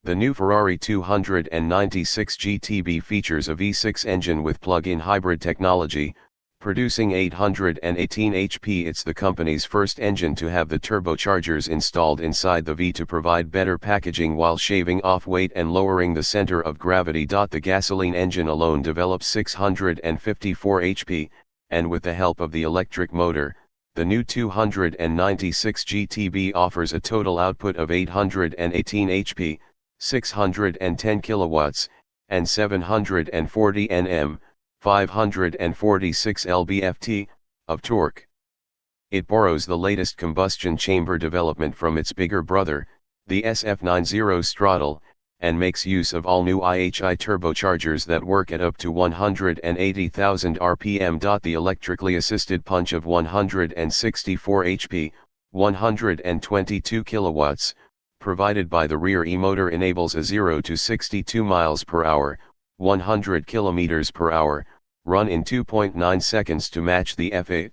The new Ferrari 296 GTB features a V6 engine with plug-in hybrid technology, producing 818 HP. It's the company's first engine to have the turbochargers installed inside the V to provide better packaging while shaving off weight and lowering the center of gravity. The gasoline engine alone develops 654 HP, and with the help of the electric motor, the new 296 GTB offers a total output of 818 HP, 610 kilowatts, and 740 Nm, 546 lb-ft, of torque. It borrows the latest combustion chamber development from its bigger brother, the SF90 Stradale, and makes use of all new IHI turbochargers that work at up to 180,000 rpm. The electrically assisted punch of 164 HP, 122 kilowatts, provided by the rear e-motor enables a 0 to 62 miles per hour, 100 kilometers per hour, run in 2.9 seconds to match the F8.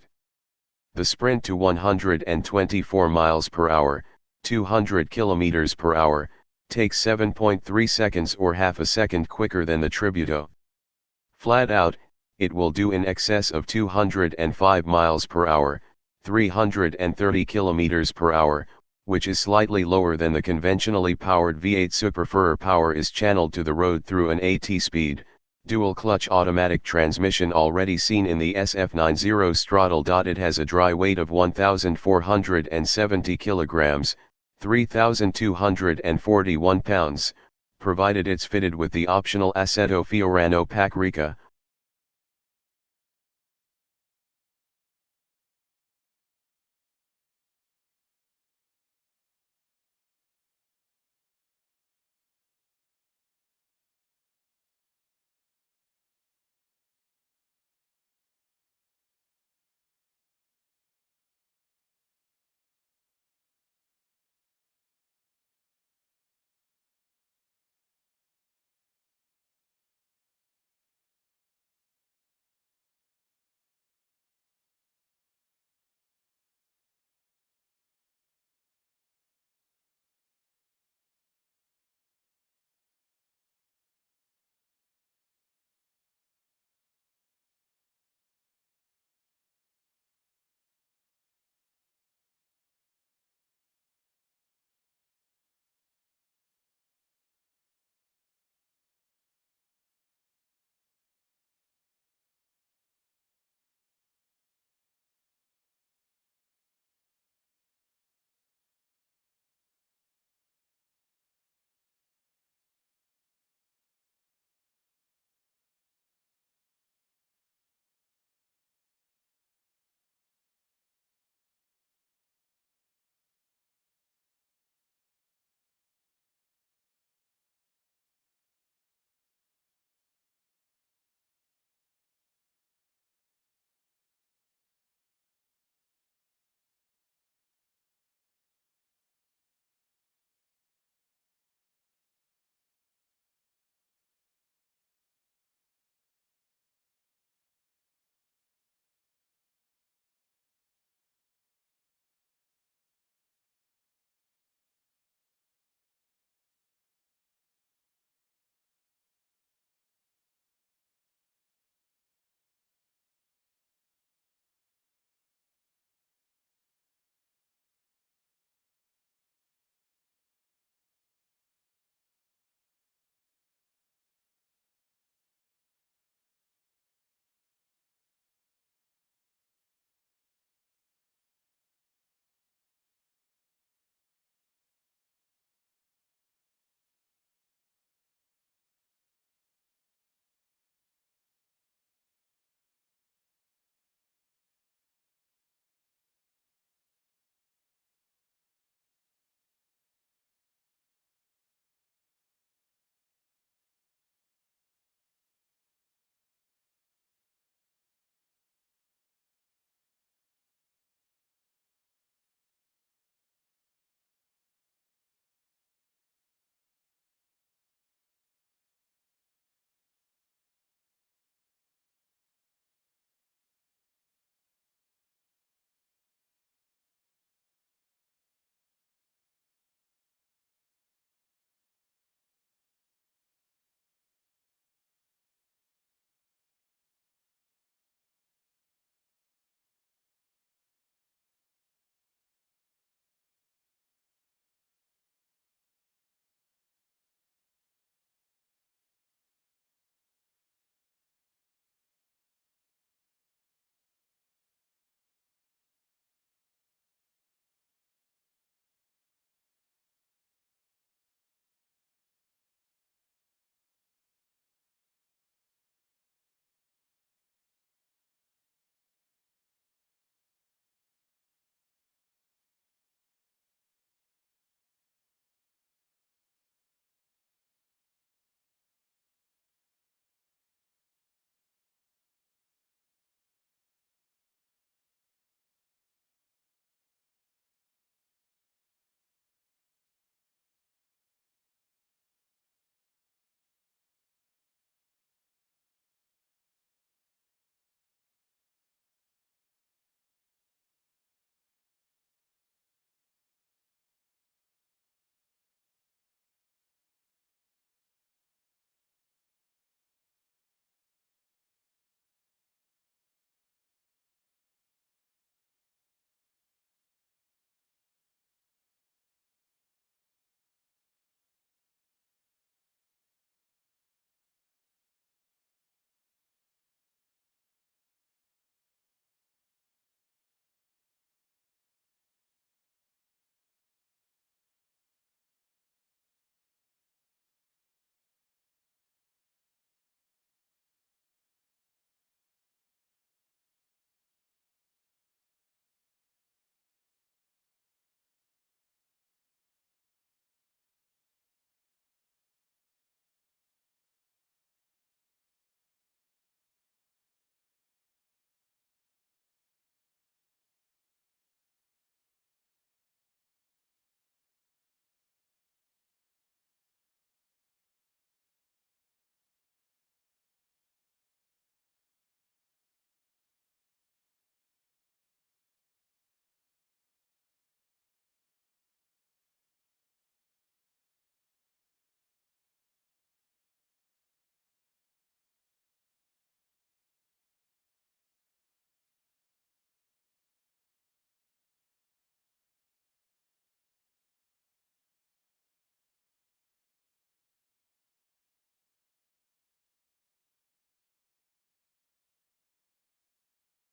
The sprint to 124 miles per hour, 200 kilometers per hour, takes 7.3 seconds or half a second quicker than the Tributo. Flat out, it will do in excess of 205 miles per hour, 330 kilometers per hour, which is slightly lower than the conventionally powered V8. Superferrar power is channeled to the road through an AT-speed, dual-clutch automatic transmission already seen in the SF90 Stradale. It has a dry weight of 1,470 kilograms, 3,241 pounds, provided it's fitted with the optional Assetto Fiorano Pack Rica,